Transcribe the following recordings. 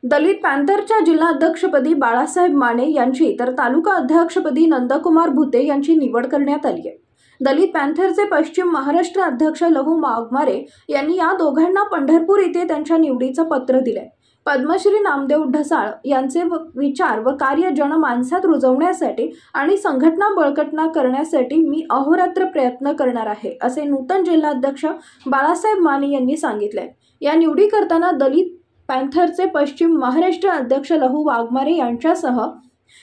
दलित पॅन्थरच्या जिल्हाध्यक्षपदी बाळासाहेब माने यांची तर तालुका अध्यक्षपदी नंदकुमार भुते यांची निवड करण्यात आली आहे। दलित पॅन्थरचे पश्चिम महाराष्ट्र अध्यक्ष लहू वाघमारे यांनी या दोघांना पंढरपूर येथे त्यांच्या निवडीचं पत्र दिले। पद्मश्री नामदेव ढसाळ यांचे विचार व कार्य जनमानसात रुजवण्यासाठी आणि संघटना बळकट करण्यासाठी मी अहोरात्र प्रयत्न करणार आहे, असे नूतन जिल्हाध्यक्ष बाळासाहेब माने यांनी सांगितले। या निवडी करताना दलित पॅन्थरचे पश्चिम महाराष्ट्र अध्यक्ष लहू वाघमारे यांच्यासह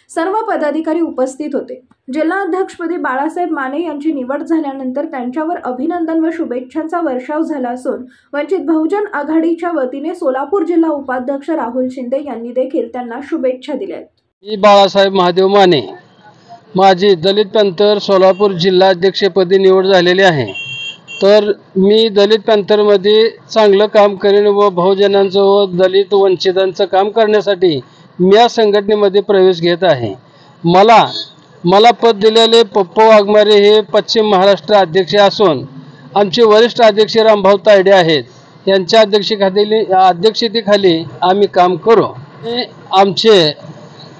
सर्व पदाधिकारी उपस्थित होते। जिल्हाध्यक्षपदी बाळासाहेब माने यांची निवड झाल्यानंतर त्यांच्यावर अभिनंदन व शुभेच्छांचा वर्षाव झाला असून वंचित बहुजन आघाडीच्या वतीने सोलापूर जिल्हा उपाध्यक्ष राहुल शिंदे यांनी देखील त्यांना शुभेच्छा दिल्या। मी बाळासाहेब महादेव माने, माझी दलित पॅन्थर सोलापूर जिल्हाध्यक्षपदी निवड झालेली आहे। तर मी दलित पॅन्थरमध्ये चांगलं काम करेन व बहुजनांचं व दलित वंचितांचं काम करण्यासाठी मी या संघटनेमध्ये प्रवेश घेत आहे। मला पद दिलेले पप्पू वाघमारे हे पश्चिम महाराष्ट्र अध्यक्ष असून आमचे वरिष्ठ अध्यक्ष रामभाऊ तायडे आहेत। यांच्या अध्यक्षतेखाली आम्ही काम करू। आमचे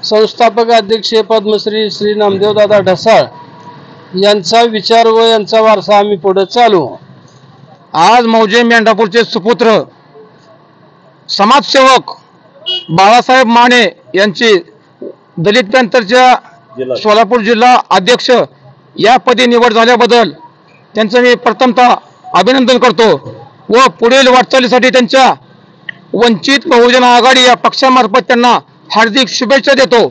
संस्थापक अध्यक्ष पद्मश्री श्री नामदेवदादा ढसाळ यांचा विचार व यांचा वारसा आम्ही पुढे चालू। आज मौजे मेंढापूरचे सुपुत्र समाजसेवक बाळासाहेब माने यांची दलित पॅन्थरच्या सोलापूर जिल्हा अध्यक्ष या पदी निवड झाल्याबद्दल त्यांचं मी प्रथमतः अभिनंदन करतो व पुढील वाटचालीसाठी त्यांच्या वंचित बहुजन आघाडी या पक्षामार्फत त्यांना हार्दिक शुभेच्छा देतो।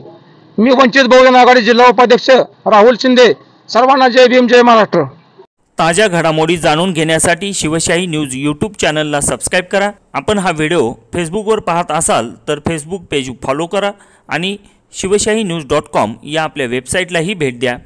मी वंचित बहुजन आघाडी जिल्हा उपाध्यक्ष राहुल शिंदे। सर्वांना जय भीम, जय महाराष्ट्र। ताज्या घडामोडी जाणून घेण्यासाठी शिवशाही न्यूज यूट्यूब चॅनलला सबस्क्राइब करा। आपण हा व्हिडिओ फेसबुकवर पाहत असाल तर फेसबुक पेज फॉलो करा आणि शिवशाही न्यूज.com या आपल्या वेबसाईटलाही भेट द्या।